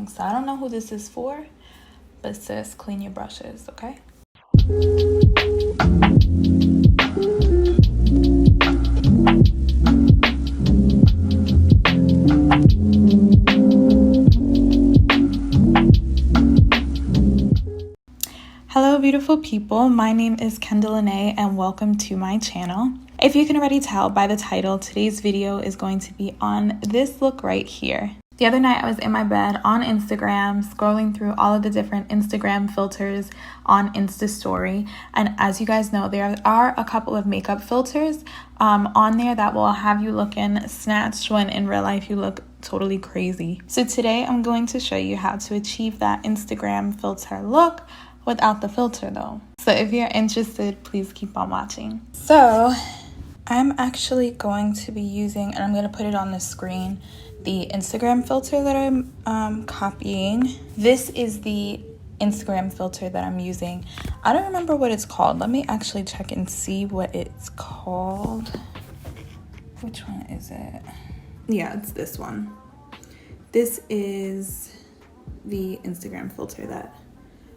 brushing. So I don't know who this is for, but sis, clean your brushes, okay? Hello beautiful people, my name is Kendah Lenee and welcome to my channel. If you can already tell by the title, today's video is going to be on this look right here. The other night I was in my bed on Instagram scrolling through all of the different Instagram filters on Insta Story, and as you guys know, there are a couple of makeup filters on there that will have you looking snatched when in real life you look totally crazy. So today I'm going to show you how to achieve that Instagram filter look without the filter though. So if you're interested, please keep on watching. So I'm actually going to be using, and I'm going to put it on the screen, the Instagram filter that I'm copying. This is the Instagram filter that I'm using. I don't remember what it's called. Let me actually check and see what it's called. Which one is it? Yeah, it's this one. This is the Instagram filter that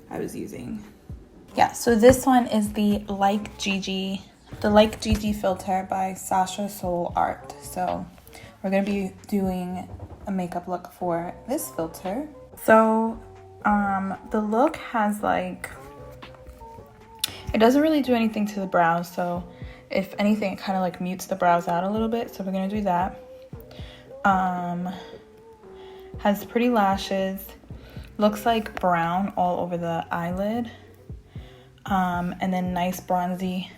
I was using. Yeah, so this one is the Like GiGi filter by Sasha Soul Art. So we're gonna be doing a makeup look for this filter. So the look has like, it doesn't really do anything to the brows, so if anything it kind of like mutes the brows out a little bit, so we're gonna do that. Has pretty lashes, looks like brown all over the eyelid, and then nice bronzy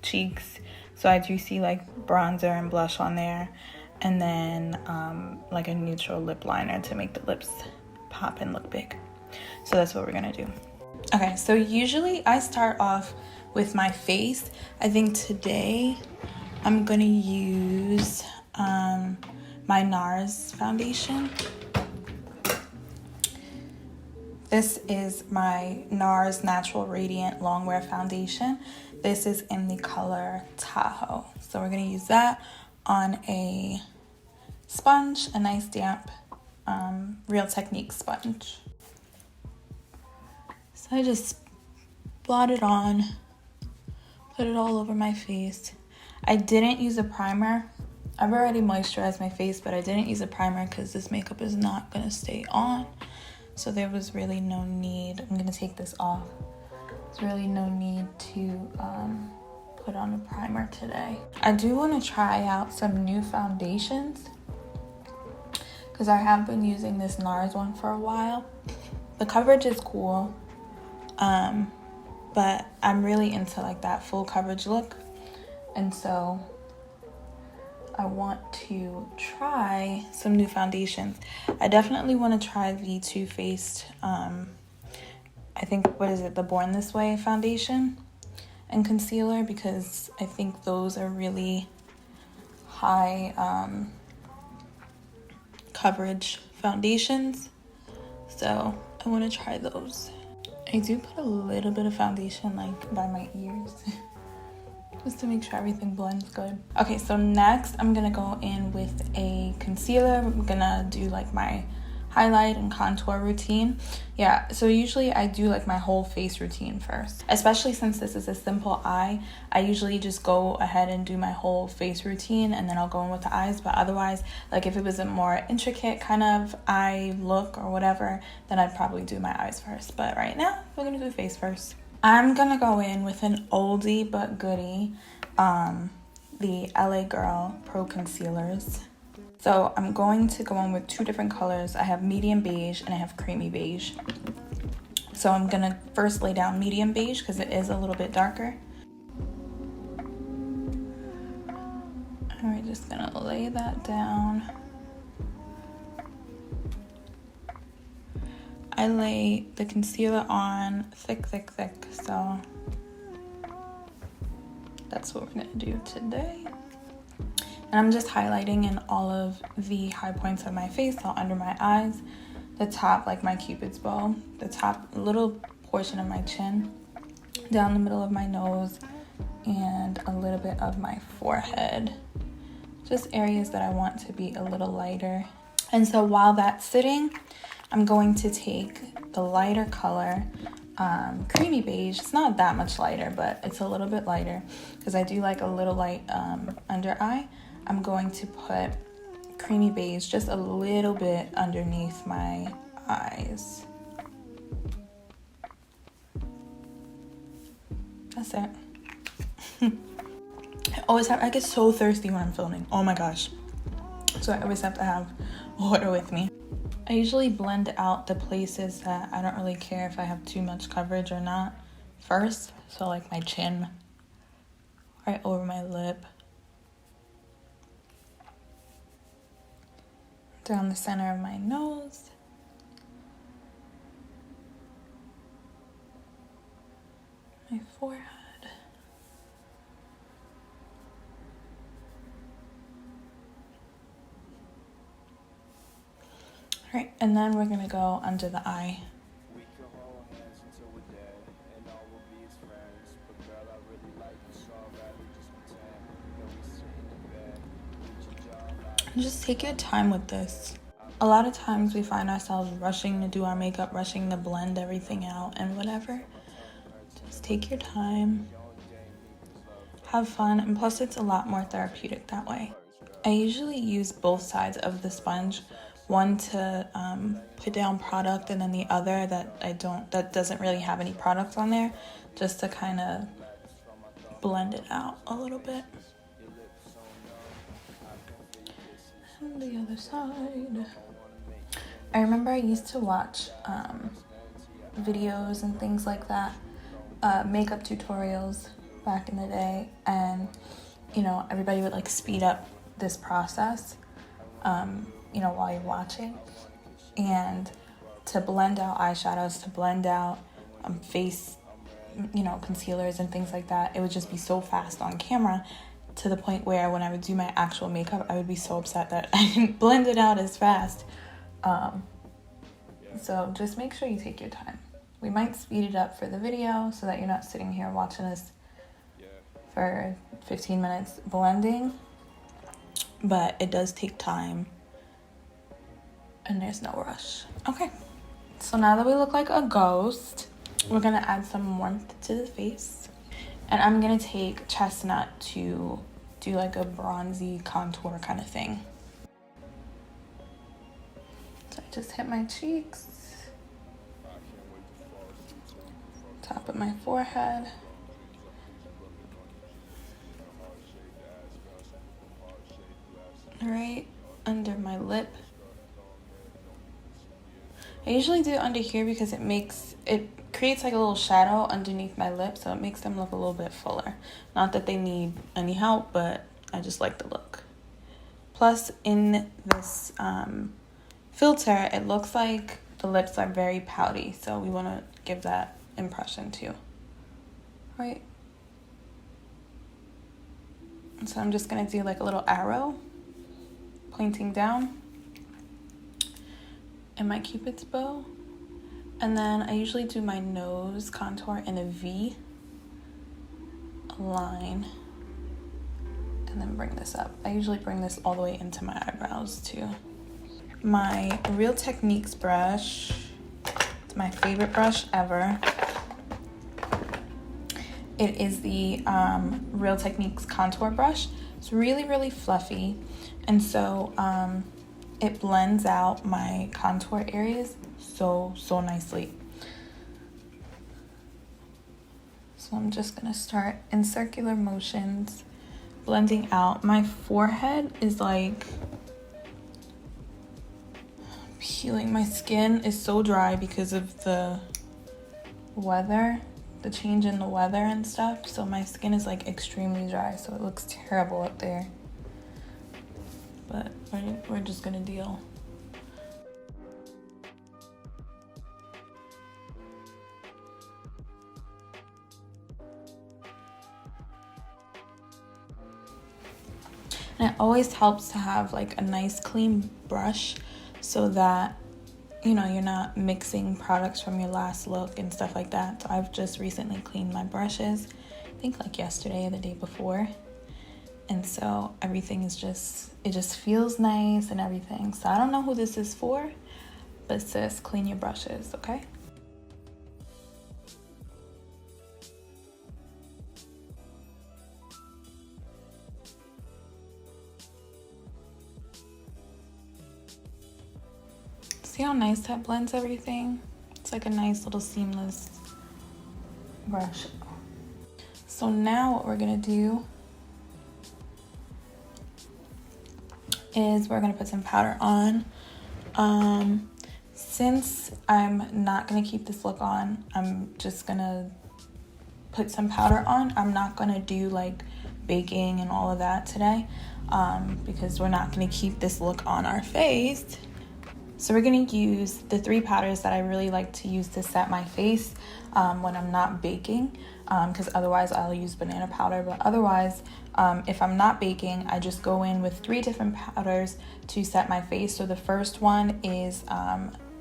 cheeks. So I do see like bronzer and blush on there, and then like a neutral lip liner to make the lips pop and look big. So that's what we're gonna do. Okay, so usually I start off with my face. I think today I'm gonna use my NARS foundation. This is my NARS Natural Radiant Longwear foundation. This is in the color Tahoe. So we're gonna use that on a sponge, a nice damp Real Technique sponge. So I just blot it on, put it all over my face. I didn't use a primer. I've already moisturized my face, but I didn't use a primer because this makeup is not gonna stay on. So there was really no need. I'm gonna take this off. There's really no need to put on a primer today. I do want to try out some new foundations because I have been using this NARS one for a while. The coverage is cool, but I'm really into like that full coverage look, and so I want to try some new foundations. I definitely want to try the Too Faced, I think, what is it, the Born This Way foundation and concealer, because I think those are really high coverage foundations. So I want to try those. I do put a little bit of foundation like by my ears just to make sure everything blends good. Okay, so next I'm gonna go in with a concealer. I'm gonna do like my highlight and contour routine. Yeah, so usually I do like my whole face routine first, especially since this is a simple eye. I usually just go ahead and do my whole face routine and then I'll go in with the eyes. But otherwise, like if it was a more intricate kind of eye look or whatever, then I'd probably do my eyes first. But right now we're gonna do face first. I'm gonna go in with an oldie but goodie, the LA Girl Pro Concealers. So I'm going to go in with two different colors. I have medium beige and I have creamy beige. So I'm gonna first lay down medium beige because it is a little bit darker. And we're just gonna lay that down. I lay the concealer on thick, so that's what we're gonna do today. And I'm just highlighting in all of the high points of my face, so under my eyes, the top, like my Cupid's bow, the top little portion of my chin, down the middle of my nose, and a little bit of my forehead. Just areas that I want to be a little lighter. And so while that's sitting, I'm going to take the lighter color, Creamy Beige. It's not that much lighter, but it's a little bit lighter because I do like a little light under eye. I'm going to put Creamy Beige just a little bit underneath my eyes. That's it. I get so thirsty when I'm filming. Oh my gosh. So I always have to have water with me. I usually blend out the places that I don't really care if I have too much coverage or not first. So like my chin, right over my lip, down the center of my nose, my forehead. All right, and then we're gonna go under the eye. And just take your time with this. A lot of times we find ourselves rushing to do our makeup, rushing to blend everything out and whatever. Just take your time, have fun, and plus it's a lot more therapeutic that way. I usually use both sides of the sponge, one to put down product and then the other that doesn't really have any products on there, just to kind of blend it out a little bit. And the other side. I remember I used to watch videos and things like that, makeup tutorials back in the day, and you know, everybody would like speed up this process you know, while you're watching, and to blend out eyeshadows, to blend out face, you know, concealers and things like that, it would just be so fast on camera to the point where when I would do my actual makeup, I would be so upset that I didn't blend it out as fast. So just make sure you take your time. We might speed it up for the video so that you're not sitting here watching us for 15 minutes blending, but it does take time and there's no rush. Okay, so now that we look like a ghost, we're gonna add some warmth to the face, and I'm gonna take Chestnut to do like a bronzy contour kind of thing. So I just hit my cheeks, top of my forehead, right under my lip. I usually do it under here because it creates like a little shadow underneath my lip, so it makes them look a little bit fuller. Not that they need any help, but I just like the look. Plus, in this filter, it looks like the lips are very pouty, so we want to give that impression too. Right? So I'm just going to do like a little arrow pointing down and my Cupid's bow, and then I usually do my nose contour in a V, a line, and then bring this up. I usually bring this all the way into my eyebrows too. My Real Techniques brush, it's my favorite brush ever. It is the Real Techniques contour brush. It's really, really fluffy, and so it blends out my contour areas so nicely. So I'm just gonna start in circular motions, blending out. My forehead is like peeling. My skin is so dry because of the weather, the change in the weather and stuff. So my skin is like extremely dry, so it looks terrible up there. But we're just gonna deal. And it always helps to have like a nice clean brush so that, you know, you're not mixing products from your last look and stuff like that. So I've just recently cleaned my brushes, I think like yesterday or the day before. And so everything is it just feels nice and everything. So I don't know who this is for, But sis, clean your brushes, okay? See how nice that blends everything? It's like a nice little seamless brush. So now what we're gonna do is we're gonna put some powder on. Since I'm not gonna keep this look on, I'm just gonna put some powder on. I'm not gonna do like baking and all of that today, because we're not gonna keep this look on our face. So we're gonna use the 3 powders that I really like to use to set my face when I'm not baking, because otherwise I'll use banana powder. But otherwise, if I'm not baking, I just go in with 3 different powders to set my face. So the first one is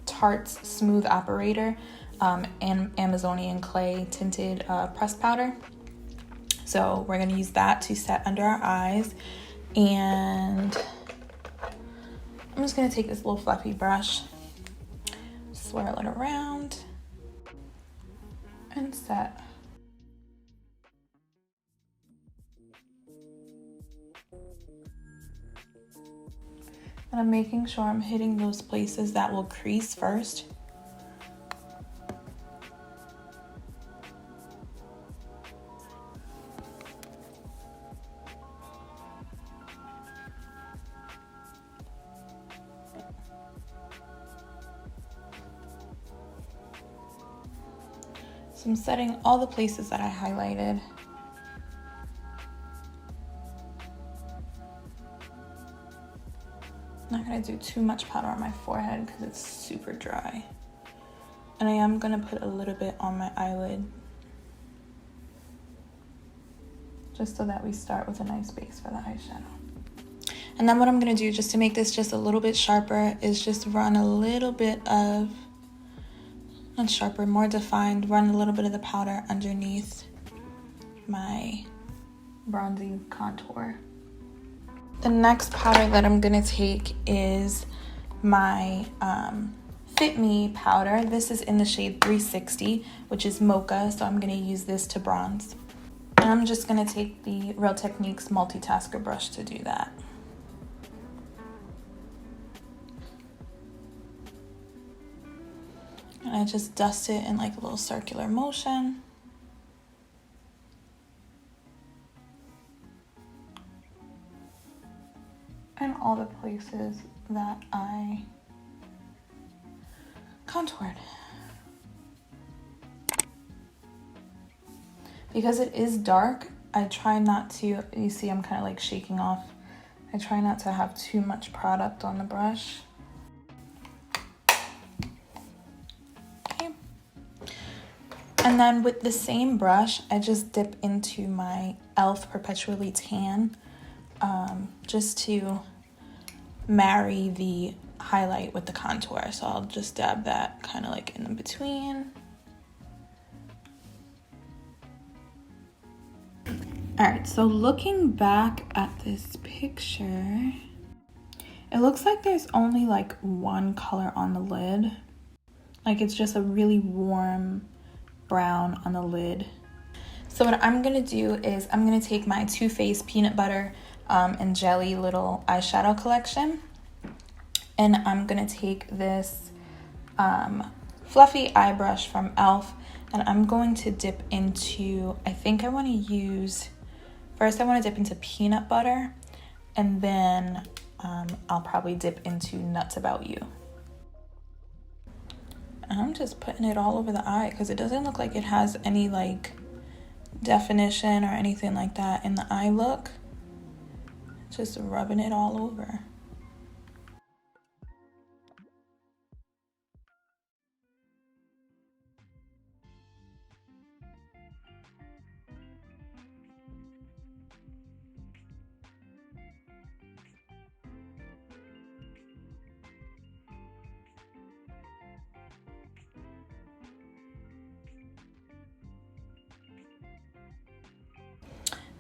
Tarte's Smooth Operator and Amazonian Clay Tinted Pressed Powder. So we're gonna use that to set under our eyes. And I'm just gonna take this little fluffy brush, swirl it around, and set. And I'm making sure I'm hitting those places that will crease first. So I'm setting all the places that I highlighted. I'm not gonna do too much powder on my forehead because it's super dry. And I am gonna put a little bit on my eyelid, just so that we start with a nice base for the eyeshadow. And then what I'm gonna do, just to make this just a little bit sharper, is just run a little bit of, not sharper, more defined, run a little bit of the powder underneath my bronzy contour. The next powder that I'm gonna take is my Fit Me powder. This is in the shade 360, which is mocha, so I'm gonna use this to bronze. And I'm just gonna take the Real Techniques multitasker brush to do that. And I just dust it in like a little circular motion. And all the places that I contoured. Because it is dark, I try not to, you see I'm kind of like shaking off. I try not to have too much product on the brush. And then with the same brush, I just dip into my e.l.f. Perpetually Tan, just to marry the highlight with the contour. So I'll just dab that kind of like in between. All right, so looking back at this picture, it looks like there's only like one color on the lid. Like it's just a really warm brown on the lid. So what I'm gonna do is I'm gonna take my Too Faced Peanut Butter and Jelly little eyeshadow collection, and I'm gonna take this fluffy eye brush from e.l.f. and I'm going to dip into, I think I want to use, first I want to dip into peanut butter, and then I'll probably dip into Nuts About You. And I'm just putting it all over the eye because it doesn't look like it has any like definition or anything like that in the eye look. Just rubbing it all over.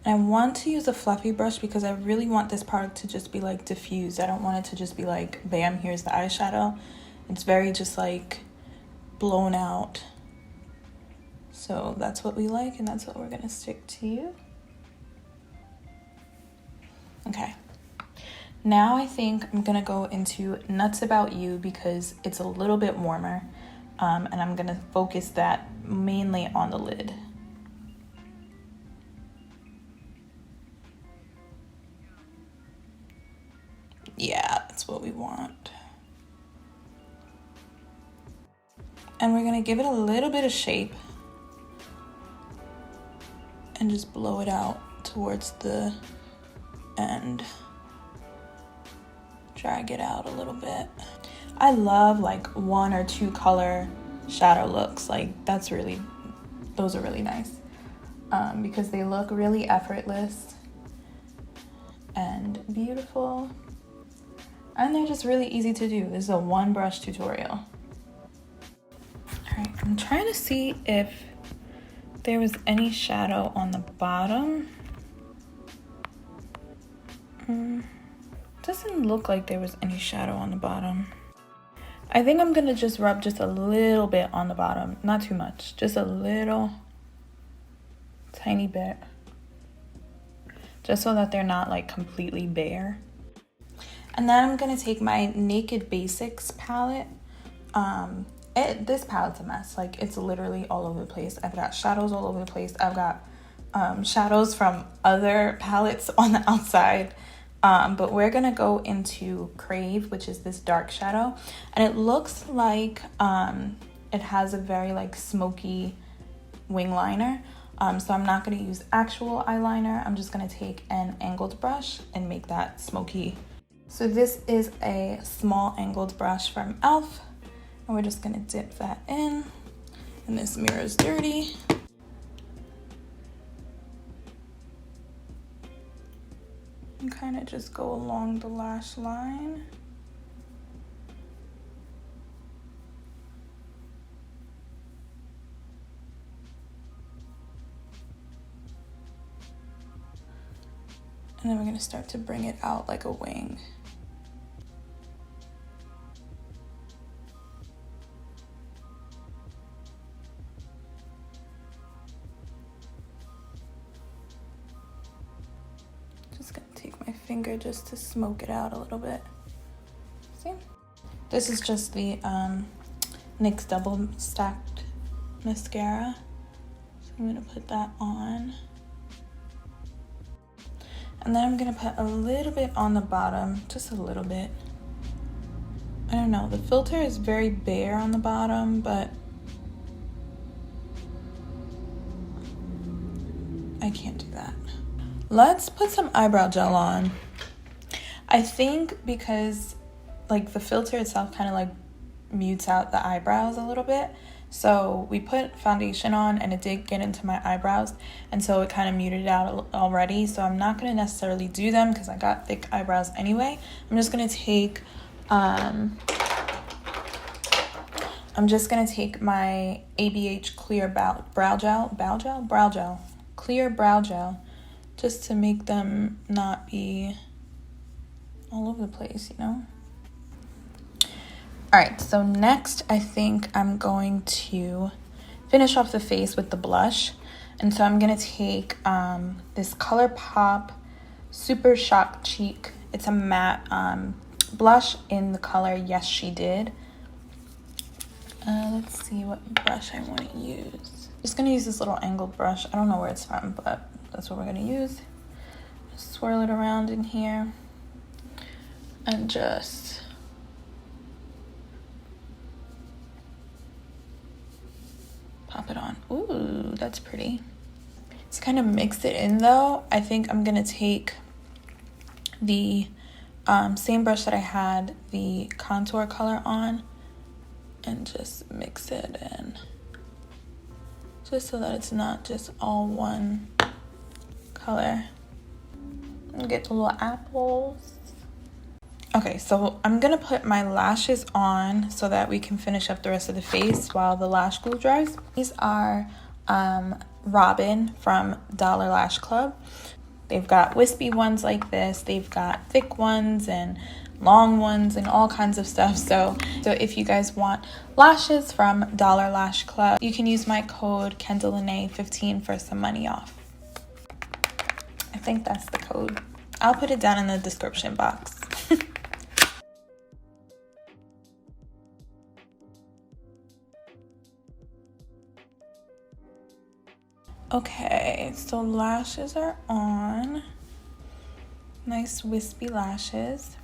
And I want to use a fluffy brush because I really want this product to just be like diffused. I don't want it to just be like, bam, here's the eyeshadow. It's very just like blown out. So that's what we like, and that's what we're gonna stick to. Okay. Now I think I'm gonna go into Nuts About You because it's a little bit warmer, and I'm gonna focus that mainly on the lid. Yeah, that's what we want. And we're gonna give it a little bit of shape and just blow it out towards the end. Drag it out a little bit. I love like 1 or 2 color shadow looks. Like those are really nice because they look really effortless and beautiful. And they're just really easy to do. This is a 1 brush tutorial. All right, I'm trying to see if there was any shadow on the bottom. Doesn't look like there was any shadow on the bottom. I think I'm gonna just rub just a little bit on the bottom, not too much, just a little tiny bit, just so that they're not like completely bare. And then I'm gonna take my Naked Basics palette. This palette's a mess. Like it's literally all over the place. I've got shadows all over the place. I've got shadows from other palettes on the outside. But we're gonna go into Crave, which is this dark shadow, and it looks like it has a very like smoky wing liner. So I'm not gonna use actual eyeliner. I'm just gonna take an angled brush and make that smoky. So this is a small angled brush from e.l.f. and we're just gonna dip that in. And this mirror is dirty. And kind of just go along the lash line. And then we're gonna start to bring it out like a wing. Just gonna take my finger just to smoke it out a little bit. See? This is just the NYX Double Stacked Mascara. So I'm gonna put that on. And then I'm gonna put a little bit on the bottom, just a little bit. I don't know, the filter is very bare on the bottom, but I can't do that. Let's put some eyebrow gel on. I think because like the filter itself kind of like mutes out the eyebrows a little bit. So we put foundation on and it did get into my eyebrows, and so it kind of muted it out already. So I'm not going to necessarily do them because I got thick eyebrows anyway. I'm just going to take my ABH clear brow gel, clear brow gel, just to make them not be all over the place, you know? All right, so next I think I'm going to finish off the face with the blush. And so I'm gonna take this ColourPop Super Shock Cheek. It's a matte blush in the color Yes She Did. Let's see what brush I wanna use. Just gonna use this little angled brush. I don't know where it's from, but that's what we're gonna use. Just swirl it around in here and just pop it on. Ooh, that's pretty. To kind of mix it in though, I think I'm gonna take the same brush that I had the contour color on and just mix it in. Just so that it's not just all one color. And get the little apples. Okay, so I'm gonna put my lashes on so that we can finish up the rest of the face while the lash glue dries. These are Robin from Dollar Lash Club. They've got wispy ones like this, they've got thick ones, and long ones and all kinds of stuff. So if you guys want lashes from Dollar Lash Club, you can use my code kendahlenee15 for some money off. I think that's the code. I'll put it down in the description box. Okay, so lashes are on. Nice wispy lashes.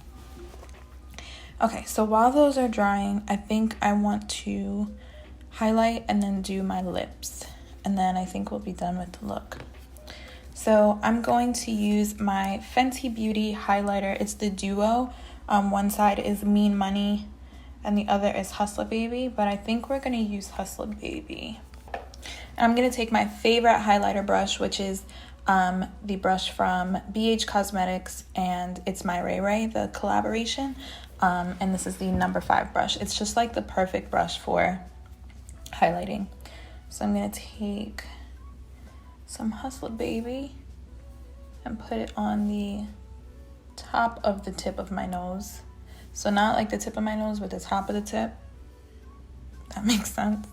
Okay, so while those are drying, I think I want to highlight and then do my lips. And then I think we'll be done with the look. So I'm going to use my Fenty Beauty highlighter. It's the duo. One side is Mean Money and the other is Hustler Baby, but I think we're gonna use Hustler Baby. And I'm gonna take my favorite highlighter brush, which is the brush from Beige Cosmetics, and it's my Ray Ray, the collaboration. And this is the number 5 brush. It's just like the perfect brush for highlighting. So I'm gonna take some Hustler Baby and put it on the top of the tip of my nose. So not like the tip of my nose, but the top of the tip. That makes sense.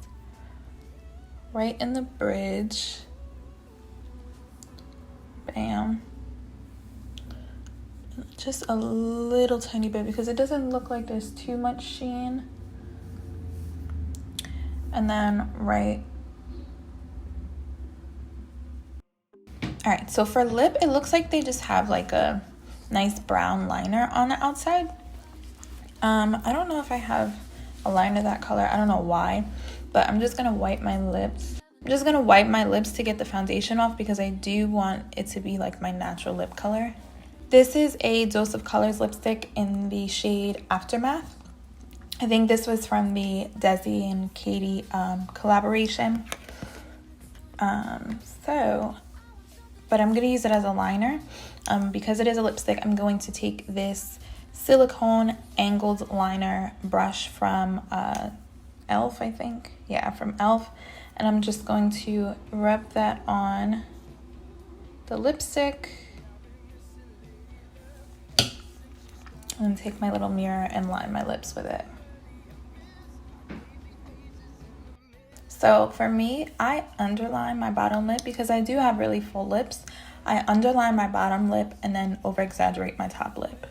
Right in the bridge. Bam. Just a little tiny bit because it doesn't look like there's too much sheen. And then right. Alright, so for lip, it looks like they just have like a nice brown liner on the outside. I don't know if I have a liner that color. I don't know why, but I'm just gonna wipe my lips. I'm just gonna wipe my lips to get the foundation off because I do want it to be like my natural lip color. This is a Dose of Colors lipstick in the shade Aftermath. I think this was from the Desi and Katie collaboration. But I'm gonna use it as a liner. Because it is a lipstick, I'm going to take this silicone angled liner brush from e.l.f., I think. Yeah, from e.l.f. And I'm just going to rub that on the lipstick. And take my little mirror and line my lips with it. So for me, I underline my bottom lip because I do have really full lips. I underline my bottom lip and then over exaggerate my top lip.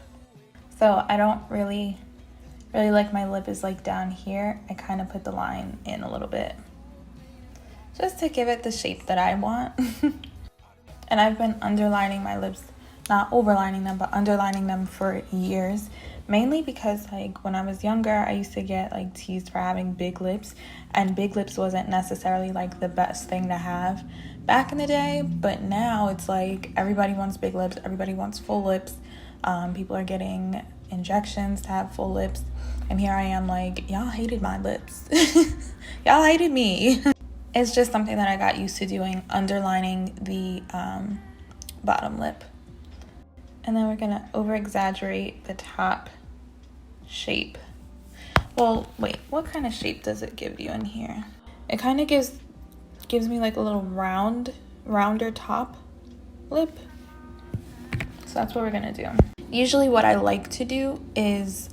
So I don't really like my lip is like down here. I kind of put the line in a little bit just to give it the shape that I want. And I've been underlining my lips, not overlining them, but underlining them for years. Mainly because like when I was younger, I used to get like teased for having big lips, and big lips wasn't necessarily like the best thing to have back in the day. But now it's like everybody wants big lips, everybody wants full lips. People are getting injections to have full lips, and here I am like, y'all hated my lips. Y'all hated me. It's just something that I got used to doing, underlining the bottom lip. And then we're gonna over exaggerate the top shape. Well, wait, what kind of shape does it give you in here? It kind of gives me like a little rounder top lip. So that's what we're gonna do. Usually what I like to do is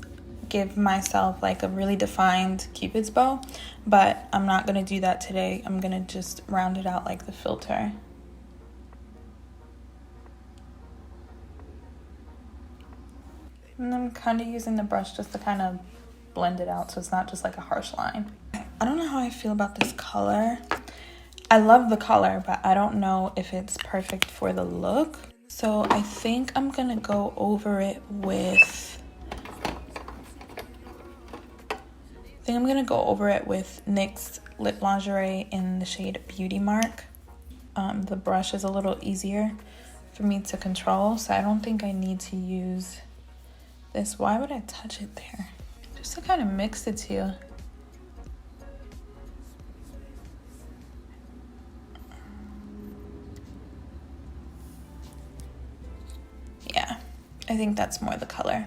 give myself like a really defined Cupid's bow, but I'm not gonna do that today. I'm gonna just round it out like the filter. And I'm kind of using the brush just to kind of blend it out so it's not just like a harsh line. I don't know how I feel about this color. I love the color, but I don't know if it's perfect for the look. So I think I'm gonna go over it with... NYX Lip Lingerie in the shade Beauty Mark. The brush is a little easier for me to control, so I don't think I need to use this. Why would I touch it there? Just to kind of mix the two. Yeah, I think that's more the color.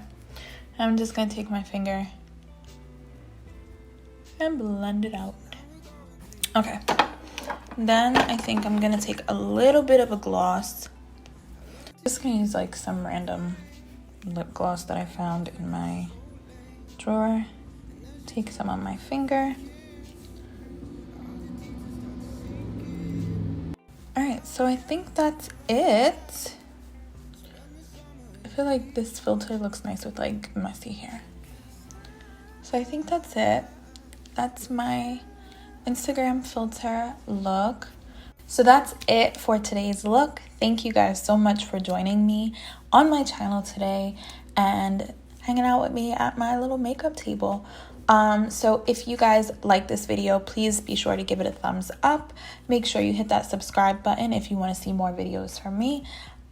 I'm just gonna take my finger and blend it out. Okay, then I think I'm gonna take a little bit of a gloss. Just gonna use like some random lip gloss that I found in my drawer. Take some on my finger. Alright, so I think that's it. I feel like this filter looks nice with like messy hair. So I think that's it. That's my Instagram filter look. So that's it for today's look. Thank you guys so much for joining me on my channel today and hanging out with me at my little makeup table. So if you guys like this video, please be sure to give it a thumbs up. Make sure you hit that subscribe button if you want to see more videos from me.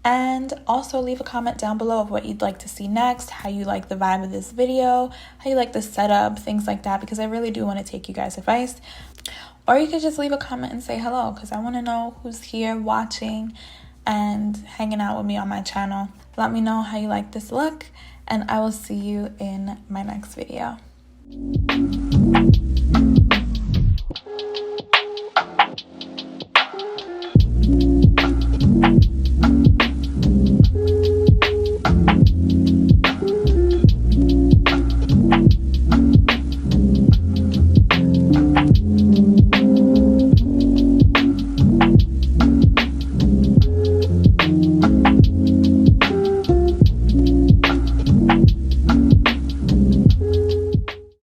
And also leave a comment down below of what you'd like to see next, how you like the vibe of this video, how you like the setup, things like that, because I really do want to take you guys' advice. Or you could just leave a comment and say hello, because I want to know who's here watching and hanging out with me on my channel. Let me know how you like this look, and I will see you in my next video.